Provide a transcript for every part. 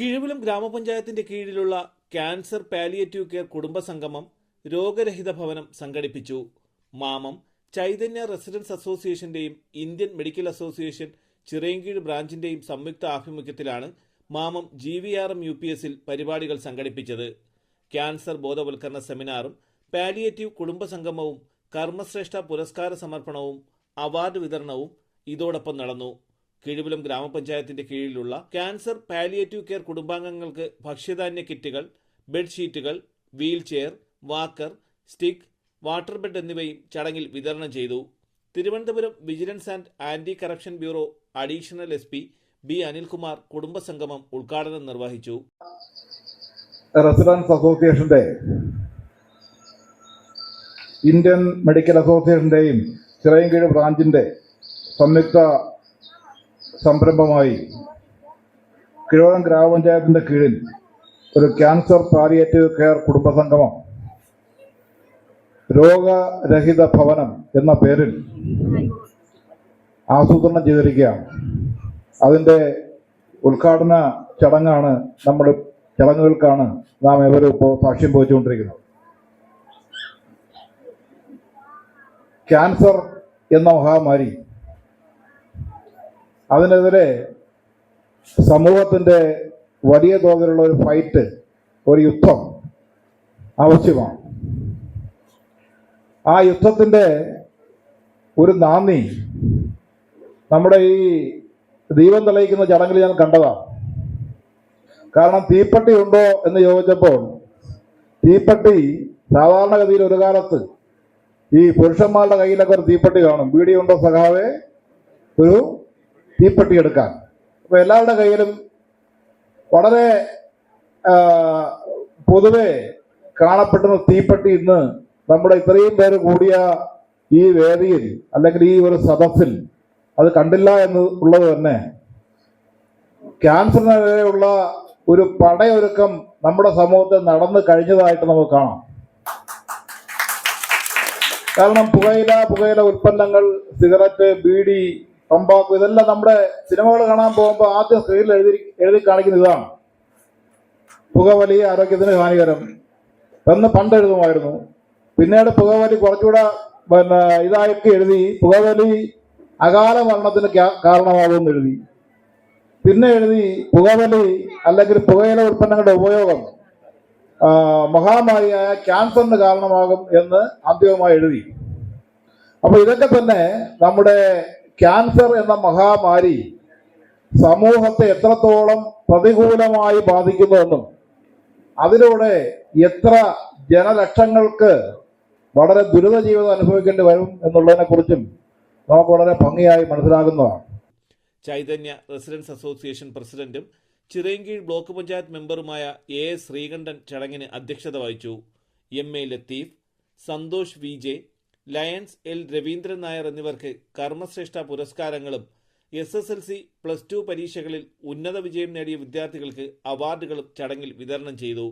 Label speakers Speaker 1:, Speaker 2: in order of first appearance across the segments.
Speaker 1: കിഴുവിലം ഗ്രാമപഞ്ചായത്തിന്റെ കീഴിലുള്ള cancer palliative care കുടുംബസംഗമം രോഗരഹിത ഭവനം സംഘടിപ്പിച്ചു. മാമം ചൈതന്യ റെസിഡൻസ് അസോസിയേഷന്റെയും ഇന്ത്യൻ മെഡിക്കൽ അസോസിയേഷൻ ചിറയൻകീഴ് ബ്രാഞ്ചിന്റെയും സംയുക്ത ആഭിമുഖ്യത്തിലാണ് മാമം GVRM UPSൽ പരിപാടികൾ സംഘടിപ്പിച്ചത്. ക്യാൻസർ ബോധവൽക്കരണ സെമിനാറും പാലിയേറ്റീവ് കുടുംബസംഗമവും കർമ്മശ്രേഷ്ഠ പുരസ്കാര സമർപ്പണവും അവാർഡ് വിതരണവും ഇതോടൊപ്പം നടന്നു. കിഴുവിലം ഗ്രാമപഞ്ചായത്തിന്റെ കീഴിലുള്ള ക്യാൻസർ പാലിയേറ്റീവ് കെയർ കുടുംബാംഗങ്ങൾക്ക് ഭക്ഷ്യധാന്യ കിറ്റുകൾ, ബെഡ്ഷീറ്റുകൾ, wheel chair, walker, stick, water bed എന്നിവയും ചടങ്ങിൽ വിതരണം ചെയ്തു. Thiruvananthapuram vigilance and anti corruption bureau additional SP B. Anilkumar കുടുംബസംഗമം ഉദ്ഘാടനം നിർവഹിച്ചു.
Speaker 2: റെസിഡൻസ് അസോസിയേഷന്റെ ഇന്ത്യൻ മെഡിക്കൽ അസോസിയേഷന്റെയും ചിറയൻകീഴ് ബ്രാഞ്ചിന്റെ സംയുക്ത സംരംഭമായി കിഴുവിലം ഗ്രാമപഞ്ചായത്തിന്റെ കീഴിൽ ഒരു ക്യാൻസർ പാലിയേറ്റീവ് കെയർ കുടുംബസംഗമം രോഗരഹിത ഭവനം എന്ന പേരിൽ ആസൂത്രണം ചെയ്തിരിക്കുകയാണ്. അതിൻ്റെ ഉദ്ഘാടന ചടങ്ങുകൾക്കാണ് നാം ഏവരും ഇപ്പോൾ സാക്ഷ്യം വഹിച്ചുകൊണ്ടിരിക്കുന്നത്. ക്യാൻസർ എന്ന മഹാമാരി, അതിനെതിരെ സമൂഹത്തിൻ്റെ വലിയ തോതിലുള്ള ഒരു ഫൈറ്റ്, ഒരു യുദ്ധം ആവശ്യമാണ്. ആ യുദ്ധത്തിൻ്റെ ഒരു നാന്ദി നമ്മുടെ ഈ ദീപം തെളിയിക്കുന്ന ചടങ്ങിൽ ഞാൻ കണ്ടതാണ്. കാരണം തീപ്പെട്ടി ഉണ്ടോ എന്ന് ചോദിച്ചപ്പോൾ തീപ്പെട്ടി സാധാരണഗതിയിൽ ഒരു കാലത്ത് ഈ പുരുഷന്മാരുടെ കയ്യിലൊക്കെ ഒരു തീപ്പെട്ടി കാണും. ബീഡി ഉണ്ടോ സഖാവേ, ഒരു തീപ്പെട്ടി എടുക്കാൻ. അപ്പോൾ എല്ലാവരുടെ കയ്യിലും വളരെ പൊതുവെ കാണപ്പെടുന്ന തീപ്പെട്ടി ഇന്ന് നമ്മുടെ ഇത്രയും പേര് കൂടിയ ഈ വേദിയിൽ അല്ലെങ്കിൽ ഈ ഒരു സദസ്സിൽ അത് കണ്ടില്ല എന്നുള്ളത് തന്നെ ക്യാൻസറിനെതിരെയുള്ള ഒരു പടയൊരുക്കം നമ്മുടെ സമൂഹത്തിൽ നടന്നു കഴിഞ്ഞതായിട്ട് നമുക്ക് കാണാം. കാരണം പുകയില ഉൽപ്പന്നങ്ങൾ, സിഗരറ്റ്, ബീഡി, തമ്പാക്കു, ഇതെല്ലാം നമ്മുടെ സിനിമകൾ കാണാൻ പോകുമ്പോൾ ആദ്യം സ്ക്രീനിൽ എഴുതി കാണിക്കുന്ന ഇതാണ്: പുകവലി ആരോഗ്യത്തിന് ഹാനികരം എന്ന് പണ്ട് എഴുതുമായിരുന്നു. പിന്നീട് പുകവലി കുറച്ചുകൂടെ ഇതായിട്ട് എഴുതി പുകവലി അകാല മരണത്തിന് കാരണമാകുമെന്ന് എഴുതി. പിന്നെ എഴുതി പുകവലി അല്ലെങ്കിൽ പുകയില ഉൽപ്പന്നങ്ങളുടെ ഉപയോഗം മഹാമാരിയായ ക്യാൻസറിന് കാരണമാകും എന്ന് അന്തിമമായി എഴുതി. അപ്പൊ ഇതൊക്കെ തന്നെ നമ്മുടെ ക്യാൻസർ എന്ന മഹാമാരി സമൂഹത്തെ എത്രത്തോളം പ്രതികൂലമായി ബാധിക്കുന്നുവെന്നും അതിലൂടെ എത്ര ജനലക്ഷങ്ങൾക്ക് വളരെ ദുരിത ജീവിതം അനുഭവിക്കേണ്ടി വരും എന്നുള്ളതിനെ കുറിച്ചും നമുക്ക് വളരെ ഭംഗിയായി മനസ്സിലാകുന്നതാണ്.
Speaker 1: ചൈതന്യ റെസിഡൻസ് അസോസിയേഷൻ പ്രസിഡന്റും ചിറയൻകീഴ് ബ്ലോക്ക് പഞ്ചായത്ത് മെമ്പറുമായ AS ശ്രീകണ്ഠൻ ചടങ്ങിന് അധ്യക്ഷത വഹിച്ചു. MA Latheef, Santhosh VJ, Lions L Raveendran Nair എന്നിവർക്ക് കർമ്മശ്രേഷ്ഠ പുരസ്കാരങ്ങളും SSLC+2 പരീക്ഷകളിൽ ഉന്നത വിജയം നേടിയ വിദ്യാർത്ഥികൾക്ക് അവാർഡുകളും ചടങ്ങിൽ വിതരണം ചെയ്തു.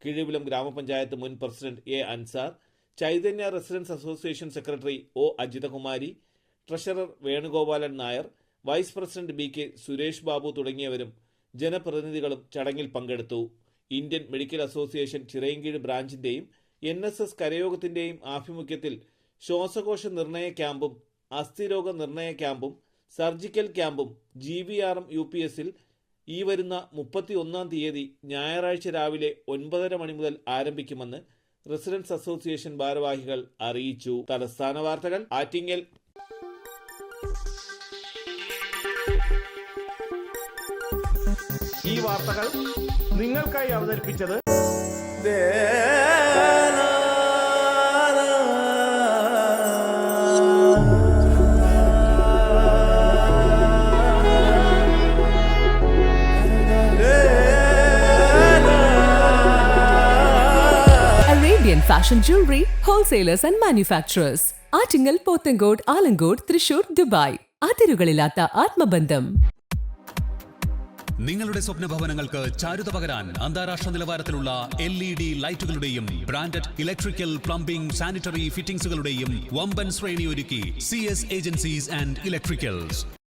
Speaker 1: കിഴുവിലം ഗ്രാമപഞ്ചായത്ത് മുൻ president A. Ansar, Chaitanya residence association secretary O. Ajithakumari, treasurer Venugopalan Nair, vice president BK Suresh Babu തുടങ്ങിയവരും ജനപ്രതിനിധികളും ചടങ്ങിൽ പങ്കെടുത്തു. ഇന്ത്യൻ മെഡിക്കൽ അസോസിയേഷൻ ചിറയൻകീഴ് ബ്രാഞ്ചിന്റെയും NSS കരയോഗത്തിന്റെയും ആഭിമുഖ്യത്തിൽ ശ്വാസകോശ നിർണയ ക്യാമ്പും അസ്ഥിരോഗ നിർണയ ക്യാമ്പും സർജിക്കൽ ക്യാമ്പും GVRM UPSൽ ഈ വരുന്ന 31-ാം തീയതി ഞായറാഴ്ച രാവിലെ 9:30 മണി മുതൽ ആരംഭിക്കുമെന്ന് റെസിഡൻസ് അസോസിയേഷൻ ഭാരവാഹികൾ അറിയിച്ചു. തലസ്ഥാന വാർത്തകൾ ആറ്റിങ്ങൽ.
Speaker 3: ഈ വാർത്തകൾ നിങ്ങൾക്കായി അവതരിപ്പിച്ചത്
Speaker 4: Arabian Fashion Jewelry Wholesalers and Manufacturers. Attingal, Pothencode, Alamcode, Thrissur, Dubai. അതിരുകളില്ലാത്ത ആത്മബന്ധം.
Speaker 5: നിങ്ങളുടെ സ്വപ്ന ഭവനങ്ങൾക്ക് ചാരുത പകരാൻ അന്താരാഷ്ട്ര നിലവാരത്തിലുള്ള LED ലൈറ്റുകളുടെയും ബ്രാൻഡഡ് ഇലക്ട്രിക്കൽ, പ്ലംബിംഗ്, സാനിറ്ററി ഫിറ്റിംഗ്സുകളുടെയും വമ്പൻ ശ്രേണി ഒരുക്കി CS ഏജൻസീസ് ആൻഡ് ഇലക്ട്രിക്കൽസ്.